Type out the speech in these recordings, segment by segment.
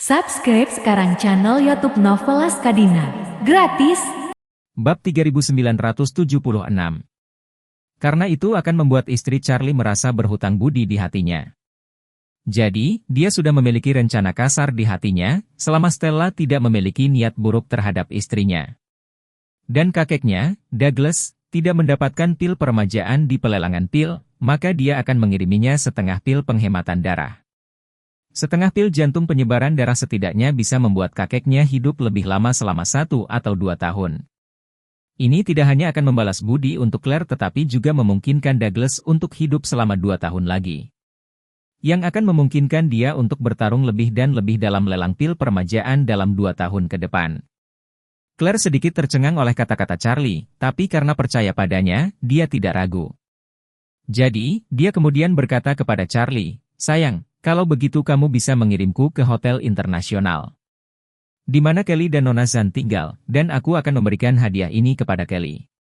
Subscribe sekarang channel YouTube Novelas Kadina. Gratis. Bab 3976. Karena itu akan membuat istri Charlie merasa berhutang budi di hatinya. Jadi, dia sudah memiliki rencana kasar di hatinya, selama Stella tidak memiliki niat buruk terhadap istrinya. Dan kakeknya, Douglas, tidak mendapatkan pil peremajaan di pelelangan pil, maka dia akan mengiriminya setengah pil penghematan darah. Setengah pil jantung penyebaran darah setidaknya bisa membuat kakeknya hidup lebih lama selama 1 atau 2 tahun. Ini tidak hanya akan membalas budi untuk Claire tetapi juga memungkinkan Douglas untuk hidup selama 2 tahun lagi. Yang akan memungkinkan dia untuk bertarung lebih dan lebih dalam lelang pil peremajaan dalam 2 tahun ke depan. Claire sedikit tercengang oleh kata-kata Charlie, tapi karena percaya padanya, dia tidak ragu. Jadi, dia kemudian berkata kepada Charlie, "Sayang, kalau begitu kamu bisa mengirimku ke hotel internasional di mana Kelly dan Nona Zan tinggal, dan aku akan memberikan hadiah ini kepada Kelly."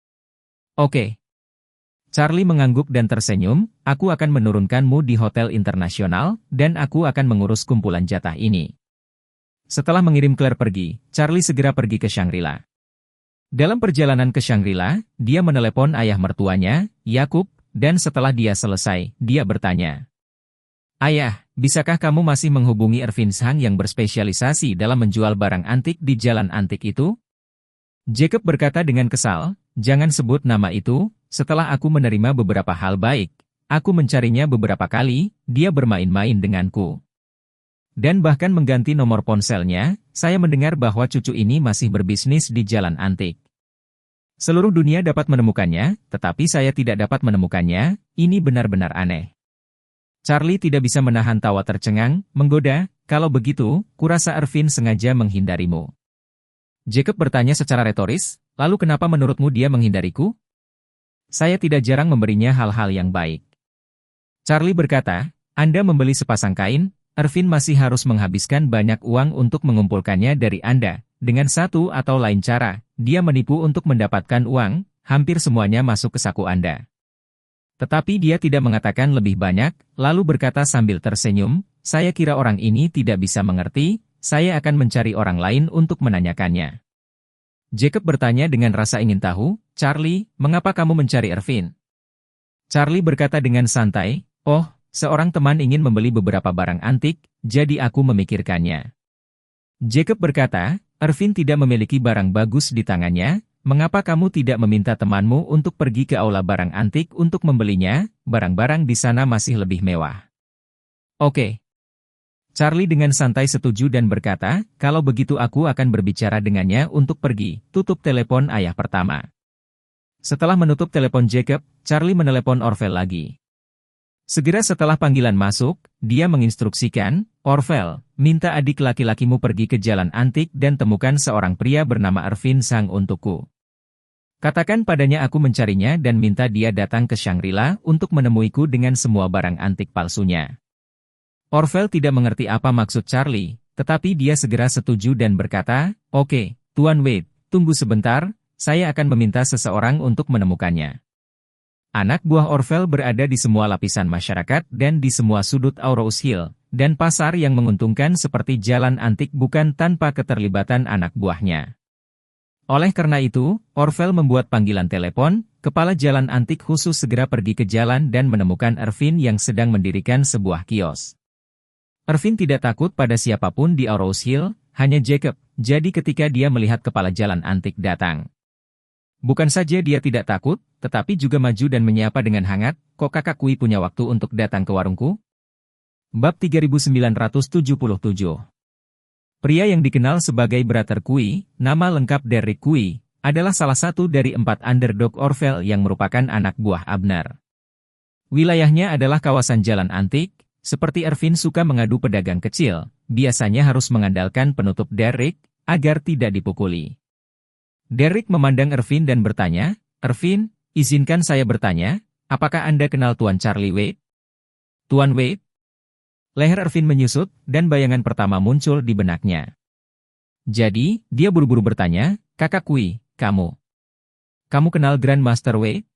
"Oke." Charlie mengangguk dan tersenyum, "Aku akan menurunkanmu di hotel internasional, dan aku akan mengurus kumpulan jatah ini." Setelah mengirim Claire pergi, Charlie segera pergi ke Shangri-La. Dalam perjalanan ke Shangri-La, dia menelepon ayah mertuanya, Yakub, dan setelah dia selesai, dia bertanya, "Ayah, bisakah kamu masih menghubungi Irvin Zhang yang berspesialisasi dalam menjual barang antik di jalan antik itu?" Jacob berkata dengan kesal, "Jangan sebut nama itu, setelah aku menerima beberapa hal baik, aku mencarinya beberapa kali, dia bermain-main denganku. Dan bahkan mengganti nomor ponselnya, saya mendengar bahwa cucu ini masih berbisnis di jalan antik. Seluruh dunia dapat menemukannya, tetapi saya tidak dapat menemukannya, ini benar-benar aneh." Charlie tidak bisa menahan tawa tercengang, menggoda, "Kalau begitu, kurasa Irvin sengaja menghindarimu." Jacob bertanya secara retoris, "Lalu kenapa menurutmu dia menghindariku? Saya tidak jarang memberinya hal-hal yang baik." Charlie berkata, "Anda membeli sepasang kain, Irvin masih harus menghabiskan banyak uang untuk mengumpulkannya dari Anda. Dengan satu atau lain cara, dia menipu untuk mendapatkan uang, hampir semuanya masuk ke saku Anda." Tetapi dia tidak mengatakan lebih banyak, lalu berkata sambil tersenyum, "Saya kira orang ini tidak bisa mengerti, saya akan mencari orang lain untuk menanyakannya." Jacob bertanya dengan rasa ingin tahu, "Charlie, mengapa kamu mencari Irvin?" Charlie berkata dengan santai, "Oh, seorang teman ingin membeli beberapa barang antik, jadi aku memikirkannya." Jacob berkata, "Irvin tidak memiliki barang bagus di tangannya. Mengapa kamu tidak meminta temanmu untuk pergi ke aula barang antik untuk membelinya? Barang-barang di sana masih lebih mewah." "Oke." Charlie dengan santai setuju dan berkata, "Kalau begitu aku akan berbicara dengannya untuk pergi." Tutup telepon ayah pertama. Setelah menutup telepon Jacob, Charlie menelepon Orvel lagi. Segera setelah panggilan masuk, dia menginstruksikan, "Orvel, minta adik laki-lakimu pergi ke jalan antik dan temukan seorang pria bernama Irvin Zhang untukku. Katakan padanya aku mencarinya dan minta dia datang ke Shangri-La untuk menemuiku dengan semua barang antik palsunya." Orvel tidak mengerti apa maksud Charlie, tetapi dia segera setuju dan berkata, "Oke, Tuan Wade, tunggu sebentar, saya akan meminta seseorang untuk menemukannya." Anak buah Orvel berada di semua lapisan masyarakat dan di semua sudut Aurous Hill, dan pasar yang menguntungkan seperti jalan antik bukan tanpa keterlibatan anak buahnya. Oleh karena itu, Orvel membuat panggilan telepon, kepala jalan antik khusus segera pergi ke jalan dan menemukan Irvin yang sedang mendirikan sebuah kios. Irvin tidak takut pada siapapun di Aurous Hill, hanya Jacob, jadi ketika dia melihat kepala jalan antik datang. Bukan saja dia tidak takut, tetapi juga maju dan menyapa dengan hangat, "Kok kakak Kui punya waktu untuk datang ke warungku?" Bab 3977. Pria yang dikenal sebagai Brother Kui, nama lengkap Derrick Kui, adalah salah satu dari 4 underdog Orvel yang merupakan anak buah Abner. Wilayahnya adalah kawasan jalan antik, seperti Irvin suka mengadu pedagang kecil, biasanya harus mengandalkan penutup Derrick, agar tidak dipukuli. Derrick memandang Irvin dan bertanya, "Irvin, izinkan saya bertanya, apakah Anda kenal Tuan Charlie Wade?" "Tuan Wade?" Leher Irvin menyusut, dan bayangan pertama muncul di benaknya. Jadi, dia buru-buru bertanya, "Kakak Kui, kamu kenal Grandmaster Wade?"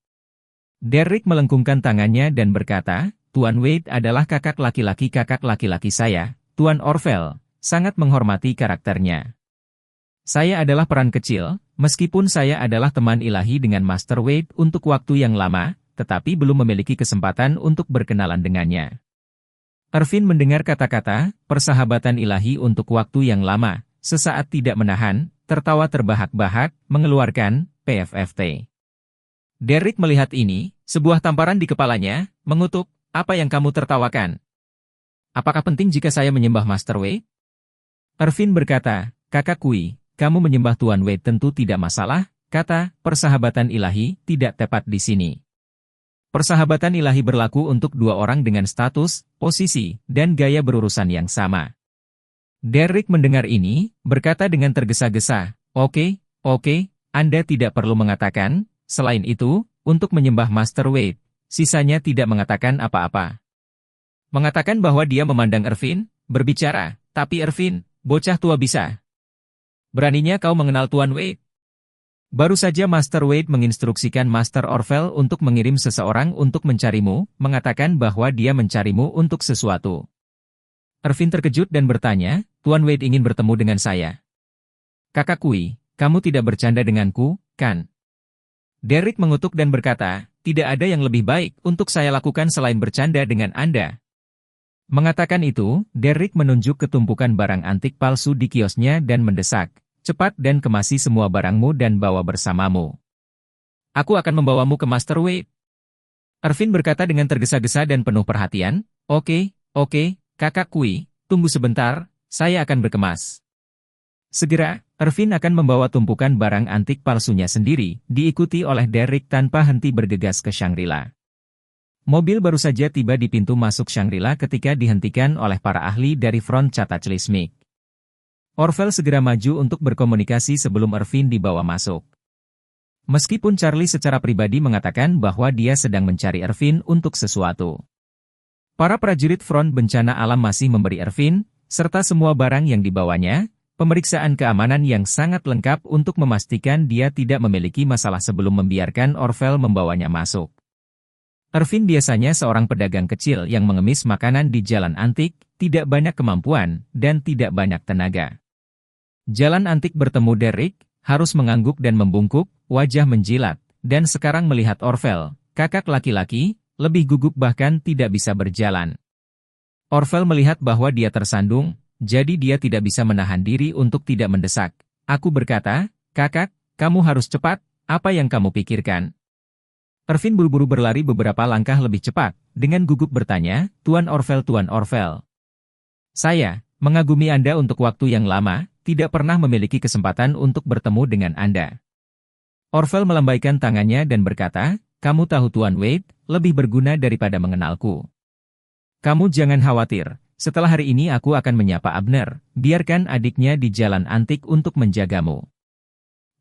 Derrick melengkungkan tangannya dan berkata, "Tuan Wade adalah kakak laki-laki saya, Tuan Orvel. sangat menghormati karakternya. Saya adalah peran kecil, meskipun saya adalah teman ilahi dengan Master Wade untuk waktu yang lama, tetapi belum memiliki kesempatan untuk berkenalan dengannya. Ervin mendengar kata-kata, persahabatan ilahi untuk waktu yang lama, sesaat tidak menahan, tertawa terbahak-bahak, mengeluarkan PFFT. Derek melihat ini, sebuah tamparan di kepalanya, mengutuk, apa yang kamu tertawakan? Apakah penting jika saya menyembah Master Wade? Ervin berkata, Kakak Kui, kamu menyembah Tuan Wade tentu tidak masalah, kata, persahabatan ilahi tidak tepat di sini. Persahabatan ilahi berlaku untuk dua orang dengan status, posisi, dan gaya berurusan yang sama. Derek mendengar ini, berkata dengan tergesa-gesa, Oke, Anda tidak perlu mengatakan, selain itu, untuk menyembah Master Wade, sisanya tidak mengatakan apa-apa. Mengatakan bahwa dia memandang Ervin, berbicara, tapi Ervin, bocah tua bisa. Beraninya kau mengenal Tuan Wade? Baru saja Master Wade menginstruksikan Master Orvel untuk mengirim seseorang untuk mencarimu, mengatakan bahwa dia mencarimu untuk sesuatu. Ervin terkejut dan bertanya, Tuan Wade ingin bertemu dengan saya. Kakak Kui, kamu tidak bercanda denganku, kan? Derek mengutuk dan berkata, tidak ada yang lebih baik untuk saya lakukan selain bercanda dengan Anda. Mengatakan itu, Derek menunjuk ke tumpukan barang antik palsu di kiosnya dan mendesak, cepat dan kemasi semua barangmu dan bawa bersamamu. Aku akan membawamu ke Master Wade. Ervin berkata dengan tergesa-gesa dan penuh perhatian, Oke, Kakak Kui, tunggu sebentar, saya akan berkemas. Segera, Ervin akan membawa tumpukan barang antik palsunya sendiri, diikuti oleh Derek tanpa henti bergegas ke Shangri-La. Mobil baru saja tiba di pintu masuk Shangri-La ketika dihentikan oleh para ahli dari front Cataclysmic. Orvel segera maju untuk berkomunikasi sebelum Ervin dibawa masuk. Meskipun Charlie secara pribadi mengatakan bahwa dia sedang mencari Ervin untuk sesuatu. Para prajurit front bencana alam masih memberi Ervin, serta semua barang yang dibawanya, pemeriksaan keamanan yang sangat lengkap untuk memastikan dia tidak memiliki masalah sebelum membiarkan Orvel membawanya masuk. Ervin biasanya seorang pedagang kecil yang mengemis makanan di jalan antik, tidak banyak kemampuan, dan tidak banyak tenaga. Jalan antik bertemu Derek, harus mengangguk dan membungkuk, wajah menjilat, dan sekarang melihat Orvel, kakak laki-laki, lebih gugup bahkan tidak bisa berjalan. Orvel melihat bahwa dia tersandung, jadi dia tidak bisa menahan diri untuk tidak mendesak. Aku berkata, kakak, kamu harus cepat, apa yang kamu pikirkan? Ervin buru-buru berlari beberapa langkah lebih cepat, dengan gugup bertanya, Tuan Orvel. Saya, mengagumi Anda untuk waktu yang lama, tidak pernah memiliki kesempatan untuk bertemu dengan Anda. Orvel melambaikan tangannya dan berkata, kamu tahu Tuan Wade, lebih berguna daripada mengenalku. Kamu jangan khawatir, setelah hari ini aku akan menyapa Abner, biarkan adiknya di jalan antik untuk menjagamu.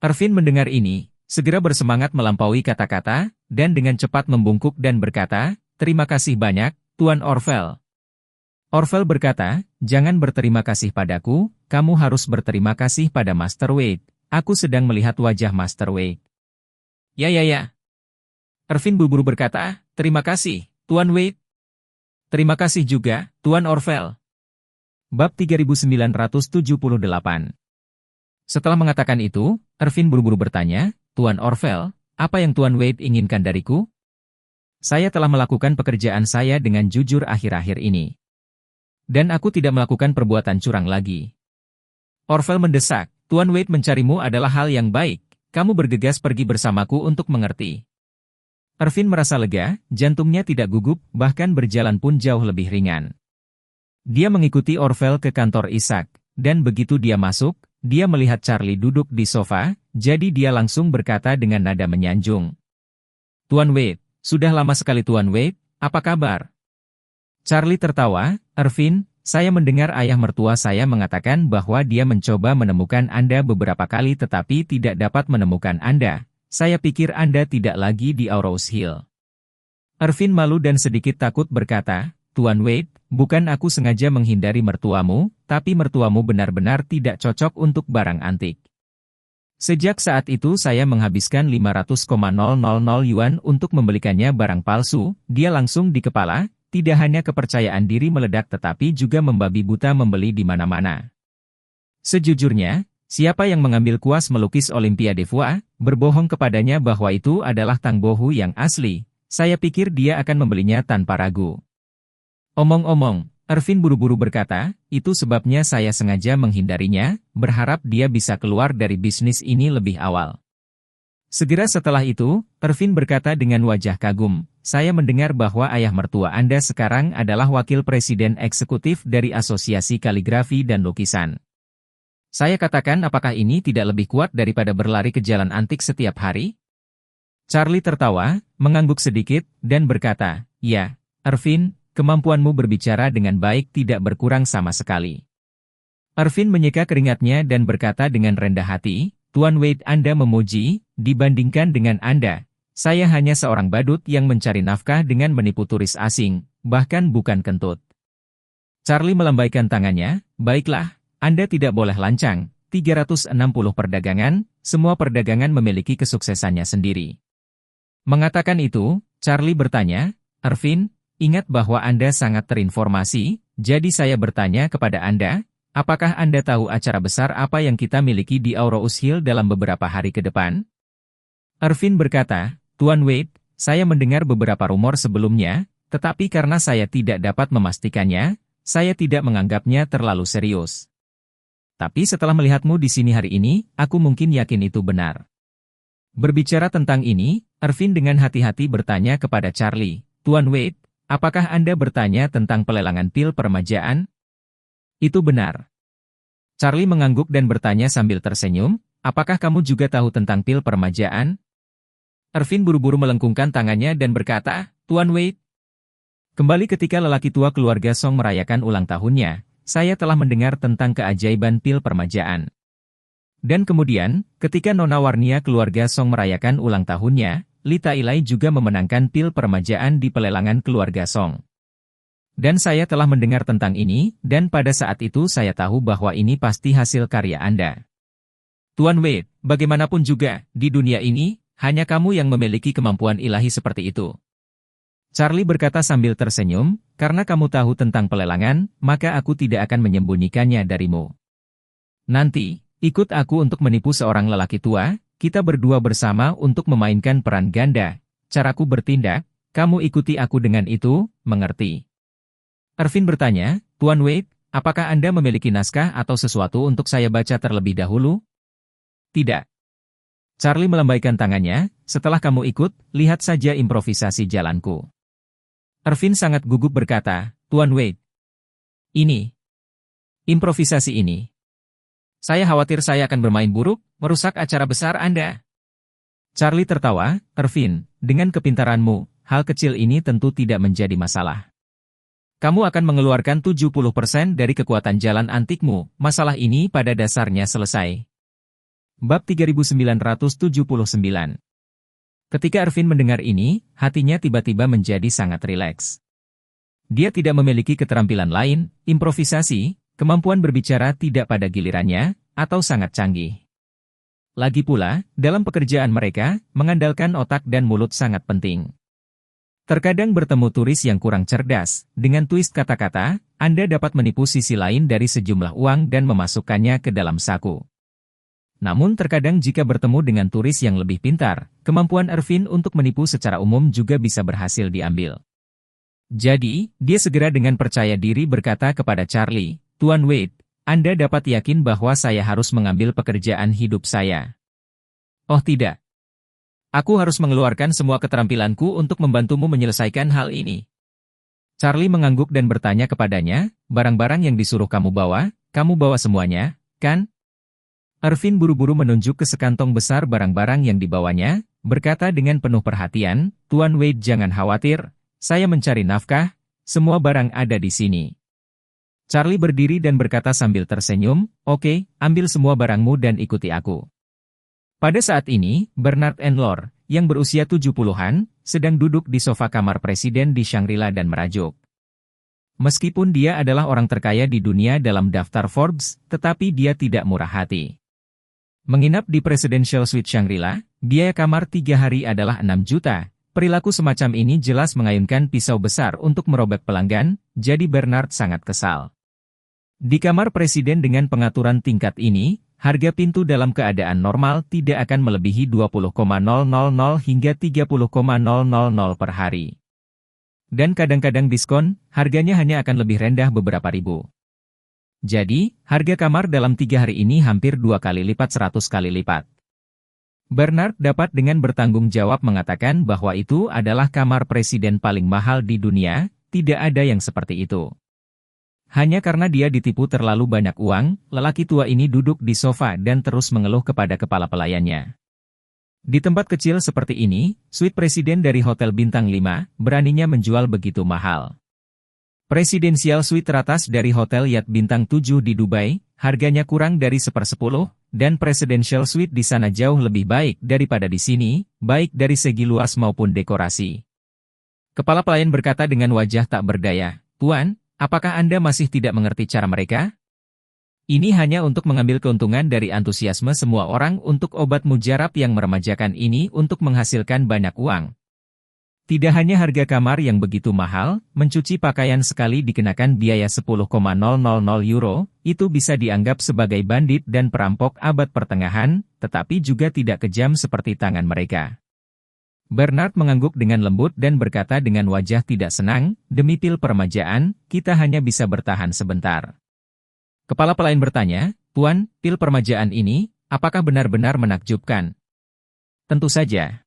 Ervin mendengar ini, segera bersemangat melampaui kata-kata, dan dengan cepat membungkuk dan berkata, terima kasih banyak, Tuan Orvel. Orvel berkata, jangan berterima kasih padaku, kamu harus berterima kasih pada Master Wade. Aku sedang melihat wajah Master Wade. Ya. Ervin buru-buru berkata, terima kasih, Tuan Wade. Terima kasih juga, Tuan Orvel. Bab 3978. Setelah mengatakan itu, Ervin buru-buru bertanya, Tuan Orvel, apa yang Tuan Wade inginkan dariku? Saya telah melakukan pekerjaan saya dengan jujur akhir-akhir ini. Dan aku tidak melakukan perbuatan curang lagi. Orvel mendesak, Tuan Wade mencarimu adalah hal yang baik, kamu bergegas pergi bersamaku untuk mengerti. Ervin merasa lega, jantungnya tidak gugup, bahkan berjalan pun jauh lebih ringan. Dia mengikuti Orvel ke kantor Isaac, dan begitu dia masuk, dia melihat Charlie duduk di sofa, jadi dia langsung berkata dengan nada menyanjung. Tuan Wade, sudah lama sekali Tuan Wade, apa kabar? Charlie tertawa, Ervin, saya mendengar ayah mertua saya mengatakan bahwa dia mencoba menemukan Anda beberapa kali tetapi tidak dapat menemukan Anda. Saya pikir Anda tidak lagi di Aurous Hill. Ervin malu dan sedikit takut berkata, Tuan Wade, bukan aku sengaja menghindari mertuamu, tapi mertuamu benar-benar tidak cocok untuk barang antik. Sejak saat itu saya menghabiskan 500,000 yuan untuk membelikannya barang palsu, dia langsung di kepala, tidak hanya kepercayaan diri meledak tetapi juga membabi buta membeli di mana-mana. Sejujurnya, siapa yang mengambil kuas melukis Olimpiade Fua, berbohong kepadanya bahwa itu adalah Tang Bohu yang asli, saya pikir dia akan membelinya tanpa ragu. Omong-omong, Ervin buru-buru berkata, itu sebabnya saya sengaja menghindarinya, berharap dia bisa keluar dari bisnis ini lebih awal. Segera setelah itu, Ervin berkata dengan wajah kagum, saya mendengar bahwa ayah mertua Anda sekarang adalah wakil presiden eksekutif dari Asosiasi Kaligrafi dan Lukisan. Saya katakan apakah ini tidak lebih kuat daripada berlari ke jalan antik setiap hari? Charlie tertawa, mengangguk sedikit, dan berkata, ya, Ervin, kemampuanmu berbicara dengan baik tidak berkurang sama sekali. Ervin menyeka keringatnya dan berkata dengan rendah hati, Tuan Wade Anda memuji, dibandingkan dengan Anda, saya hanya seorang badut yang mencari nafkah dengan menipu turis asing, bahkan bukan kentut. Charlie melambaikan tangannya, baiklah, Anda tidak boleh lancang, 360 perdagangan, semua perdagangan memiliki kesuksesannya sendiri. Mengatakan itu, Charlie bertanya, Ervin, ingat bahwa Anda sangat terinformasi, jadi saya bertanya kepada Anda, apakah Anda tahu acara besar apa yang kita miliki di Aurous Hill dalam beberapa hari ke depan? Ervin berkata, Tuan Wade, saya mendengar beberapa rumor sebelumnya, tetapi karena saya tidak dapat memastikannya, saya tidak menganggapnya terlalu serius. Tapi setelah melihatmu di sini hari ini, aku mungkin yakin itu benar. Berbicara tentang ini, Ervin dengan hati-hati bertanya kepada Charlie, Tuan Wade, apakah Anda bertanya tentang pelelangan pil permajaan? Itu benar. Charlie mengangguk dan bertanya sambil tersenyum, apakah kamu juga tahu tentang pil permajaan? Ervin buru-buru melengkungkan tangannya dan berkata, Tuan Wade. Kembali ketika lelaki tua keluarga Song merayakan ulang tahunnya, saya telah mendengar tentang keajaiban pil permajaan. Dan kemudian, ketika Nona Warnia keluarga Song merayakan ulang tahunnya, Li Tailai juga memenangkan pil permajaan di pelelangan keluarga Song. Dan saya telah mendengar tentang ini, dan pada saat itu saya tahu bahwa ini pasti hasil karya Anda. Tuan Wade, bagaimanapun juga, di dunia ini, hanya kamu yang memiliki kemampuan ilahi seperti itu. Charlie berkata sambil tersenyum, karena kamu tahu tentang pelelangan, maka aku tidak akan menyembunyikannya darimu. Nanti, ikut aku untuk menipu seorang lelaki tua, kita berdua bersama untuk memainkan peran ganda. Caraku bertindak, kamu ikuti aku dengan itu, mengerti? Ervin bertanya, Tuan Wade, apakah Anda memiliki naskah atau sesuatu untuk saya baca terlebih dahulu? Tidak. Charlie melambaikan tangannya, setelah kamu ikut, lihat saja improvisasi jalanku. Ervin sangat gugup berkata, Tuan Wade. Ini. Improvisasi ini. Saya khawatir saya akan bermain buruk, merusak acara besar Anda. Charlie tertawa, Ervin, dengan kepintaranmu, hal kecil ini tentu tidak menjadi masalah. Kamu akan mengeluarkan 70% dari kekuatan jalan antikmu, masalah ini pada dasarnya selesai. Bab 3979. Ketika Ervin mendengar ini, hatinya tiba-tiba menjadi sangat rileks. Dia tidak memiliki keterampilan lain, improvisasi, kemampuan berbicara tidak pada gilirannya, atau sangat canggih. Lagi pula, dalam pekerjaan mereka, mengandalkan otak dan mulut sangat penting. Terkadang bertemu turis yang kurang cerdas, dengan twist kata-kata, Anda dapat menipu sisi lain dari sejumlah uang dan memasukkannya ke dalam saku. Namun terkadang jika bertemu dengan turis yang lebih pintar, kemampuan Ervin untuk menipu secara umum juga bisa berhasil diambil. Jadi, dia segera dengan percaya diri berkata kepada Charlie, Tuan Wade, Anda dapat yakin bahwa saya harus mengambil pekerjaan hidup saya. Oh tidak. Aku harus mengeluarkan semua keterampilanku untuk membantumu menyelesaikan hal ini. Charlie mengangguk dan bertanya kepadanya, barang-barang yang disuruh kamu bawa semuanya, kan? Ervin buru-buru menunjuk ke sekantong besar barang-barang yang dibawanya, berkata dengan penuh perhatian, Tuan Wade jangan khawatir, saya mencari nafkah, semua barang ada di sini. Charlie berdiri dan berkata sambil tersenyum, oke, ambil semua barangmu dan ikuti aku. Pada saat ini, Bernard Enlor, yang berusia 70-an, sedang duduk di sofa kamar presiden di Shangri-La dan merajuk. Meskipun dia adalah orang terkaya di dunia dalam daftar Forbes, tetapi dia tidak murah hati. Menginap di Presidential Suite Shangri-La, biaya kamar 3 hari adalah 6 juta, Perilaku semacam ini jelas mengayunkan pisau besar untuk merobek pelanggan, jadi Bernard sangat kesal. Di kamar presiden dengan pengaturan tingkat ini, harga pintu dalam keadaan normal tidak akan melebihi 20,000 hingga 30,000 per hari. Dan kadang-kadang diskon, harganya hanya akan lebih rendah beberapa ribu. Jadi, harga kamar dalam 3 hari ini hampir 2 kali lipat 100 kali lipat. Bernard dapat dengan bertanggung jawab mengatakan bahwa itu adalah kamar presiden paling mahal di dunia, tidak ada yang seperti itu. Hanya karena dia ditipu terlalu banyak uang, lelaki tua ini duduk di sofa dan terus mengeluh kepada kepala pelayannya. Di tempat kecil seperti ini, suite presiden dari Hotel Bintang 5, beraninya menjual begitu mahal. Presidensial suite teratas dari Hotel Hyatt Bintang 7 di Dubai, harganya kurang dari 1/10, dan presidential suite di sana jauh lebih baik daripada di sini, baik dari segi luas maupun dekorasi. Kepala pelayan berkata dengan wajah tak berdaya, "Tuan, apakah Anda masih tidak mengerti cara mereka? Ini hanya untuk mengambil keuntungan dari antusiasme semua orang untuk obat mujarab yang meremajakan ini untuk menghasilkan banyak uang. Tidak hanya harga kamar yang begitu mahal, mencuci pakaian sekali dikenakan biaya 10,000 euro, itu bisa dianggap sebagai bandit dan perampok abad pertengahan, tetapi juga tidak kejam seperti tangan mereka." Bernard mengangguk dengan lembut dan berkata dengan wajah tidak senang, "Demi pil permajaan, kita hanya bisa bertahan sebentar." Kepala pelayan bertanya, "Tuan, pil permajaan ini, apakah benar-benar menakjubkan?" "Tentu saja."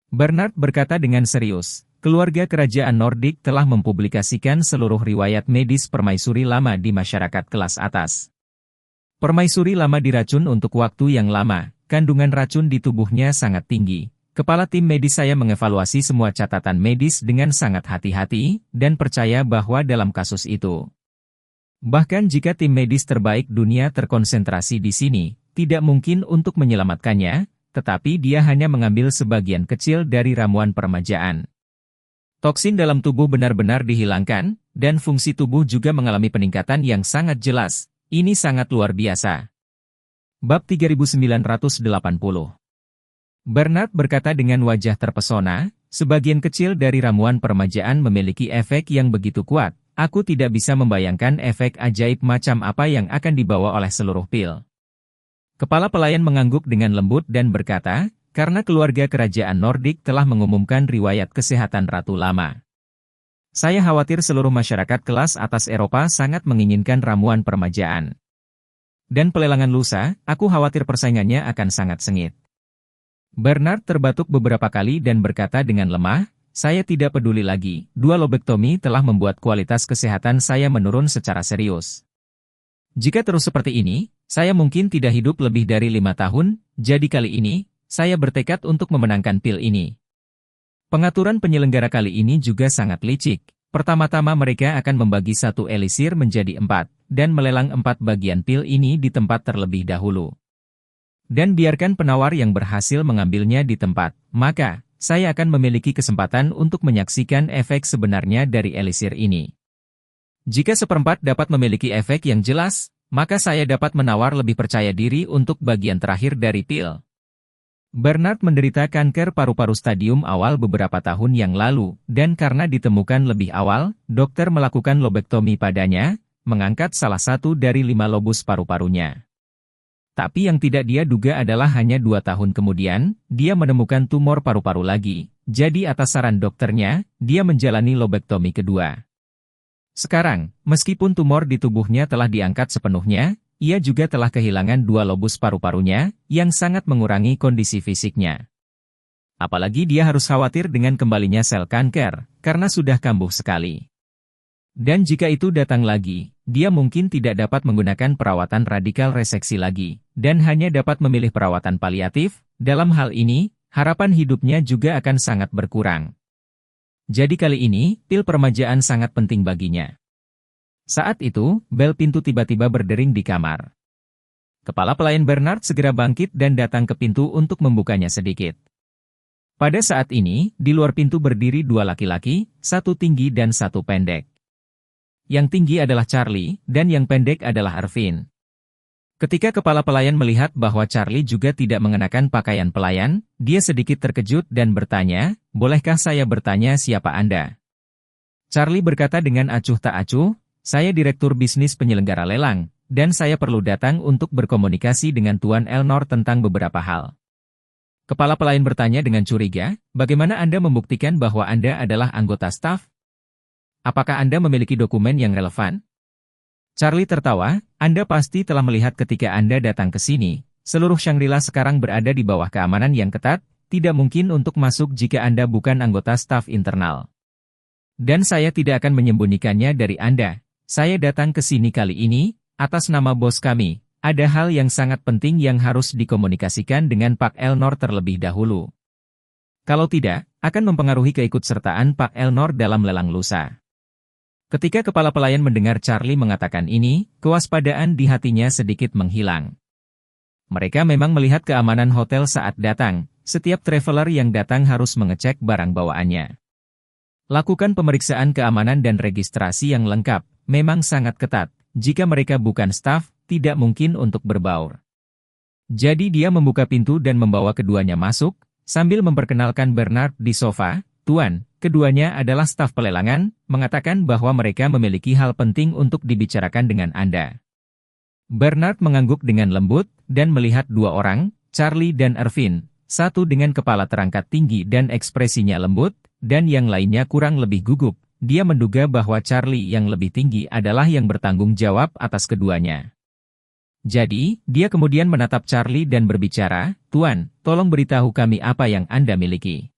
Bernard berkata dengan serius, keluarga kerajaan Nordik telah mempublikasikan seluruh riwayat medis permaisuri lama di masyarakat kelas atas. Permaisuri lama diracun untuk waktu yang lama, kandungan racun di tubuhnya sangat tinggi. Kepala tim medis saya mengevaluasi semua catatan medis dengan sangat hati-hati, dan percaya bahwa dalam kasus itu, bahkan jika tim medis terbaik dunia terkonsentrasi di sini, tidak mungkin untuk menyelamatkannya, tetapi dia hanya mengambil sebagian kecil dari ramuan permajaan. Toksin dalam tubuh benar-benar dihilangkan, dan fungsi tubuh juga mengalami peningkatan yang sangat jelas. Ini sangat luar biasa. Bab 3980. Bernard berkata dengan wajah terpesona, "Sebagian kecil dari ramuan permajaan memiliki efek yang begitu kuat, aku tidak bisa membayangkan efek ajaib macam apa yang akan dibawa oleh seluruh pil." Kepala pelayan mengangguk dengan lembut dan berkata, "Karena keluarga kerajaan Nordik telah mengumumkan riwayat kesehatan Ratu Lama. Saya khawatir seluruh masyarakat kelas atas Eropa sangat menginginkan ramuan permajaan. Dan pelelangan lusa, aku khawatir persaingannya akan sangat sengit." Bernard terbatuk beberapa kali dan berkata dengan lemah, "Saya tidak peduli lagi, 2 lobektomi telah membuat kualitas kesehatan saya menurun secara serius. Jika terus seperti ini, saya mungkin tidak hidup lebih dari 5 tahun, jadi kali ini, saya bertekad untuk memenangkan pil ini." Pengaturan penyelenggara kali ini juga sangat licik. Pertama-tama mereka akan membagi satu elisir menjadi 4, dan melelang 4 bagian pil ini di tempat terlebih dahulu. Dan biarkan penawar yang berhasil mengambilnya di tempat, maka, saya akan memiliki kesempatan untuk menyaksikan efek sebenarnya dari elisir ini. Jika 1/4 dapat memiliki efek yang jelas, maka saya dapat menawar lebih percaya diri untuk bagian terakhir dari pil. Bernard menderita kanker paru-paru stadium awal beberapa tahun yang lalu, dan karena ditemukan lebih awal, dokter melakukan lobektomi padanya, mengangkat salah satu dari 5 lobus paru-parunya. Tapi yang tidak dia duga adalah hanya 2 tahun kemudian, dia menemukan tumor paru-paru lagi, jadi atas saran dokternya, dia menjalani lobektomi kedua. Sekarang, meskipun tumor di tubuhnya telah diangkat sepenuhnya, ia juga telah kehilangan 2 lobus paru-parunya, yang sangat mengurangi kondisi fisiknya. Apalagi dia harus khawatir dengan kembalinya sel kanker, karena sudah kambuh sekali. Dan jika itu datang lagi, dia mungkin tidak dapat menggunakan perawatan radikal reseksi lagi, dan hanya dapat memilih perawatan paliatif. Dalam hal ini, harapan hidupnya juga akan sangat berkurang. Jadi kali ini, pil permajaan sangat penting baginya. Saat itu, bel pintu tiba-tiba berdering di kamar. Kepala pelayan Bernard segera bangkit dan datang ke pintu untuk membukanya sedikit. Pada saat ini, di luar pintu berdiri 2 laki-laki, satu tinggi dan satu pendek. Yang tinggi adalah Charlie, dan yang pendek adalah Ervin. Ketika kepala pelayan melihat bahwa Charlie juga tidak mengenakan pakaian pelayan, dia sedikit terkejut dan bertanya, "Bolehkah saya bertanya siapa Anda?" Charlie berkata dengan acuh tak acuh, "Saya direktur bisnis penyelenggara lelang, dan saya perlu datang untuk berkomunikasi dengan Tuan Elnor tentang beberapa hal." Kepala pelayan bertanya dengan curiga, "Bagaimana Anda membuktikan bahwa Anda adalah anggota staf? Apakah Anda memiliki dokumen yang relevan?" Charlie tertawa, "Anda pasti telah melihat ketika Anda datang ke sini. Seluruh Shangri-La sekarang berada di bawah keamanan yang ketat, tidak mungkin untuk masuk jika Anda bukan anggota staf internal. Dan saya tidak akan menyembunyikannya dari Anda. Saya datang ke sini kali ini, atas nama bos kami. Ada hal yang sangat penting yang harus dikomunikasikan dengan Pak Elnor terlebih dahulu. Kalau tidak, akan mempengaruhi keikutsertaan Pak Elnor dalam lelang lusa." Ketika kepala pelayan mendengar Charlie mengatakan ini, kewaspadaan di hatinya sedikit menghilang. Mereka memang melihat keamanan hotel saat datang, setiap traveler yang datang harus mengecek barang bawaannya. Lakukan pemeriksaan keamanan dan registrasi yang lengkap, memang sangat ketat, jika mereka bukan staf, tidak mungkin untuk berbaur. Jadi dia membuka pintu dan membawa keduanya masuk, sambil memperkenalkan Bernard di sofa. "Tuan, keduanya adalah staf pelelangan, mengatakan bahwa mereka memiliki hal penting untuk dibicarakan dengan Anda." Bernard mengangguk dengan lembut, dan melihat dua orang, Charlie dan Ervin, satu dengan kepala terangkat tinggi dan ekspresinya lembut, dan yang lainnya kurang lebih gugup. Dia menduga bahwa Charlie yang lebih tinggi adalah yang bertanggung jawab atas keduanya. Jadi, dia kemudian menatap Charlie dan berbicara, "Tuan, tolong beritahu kami apa yang Anda miliki."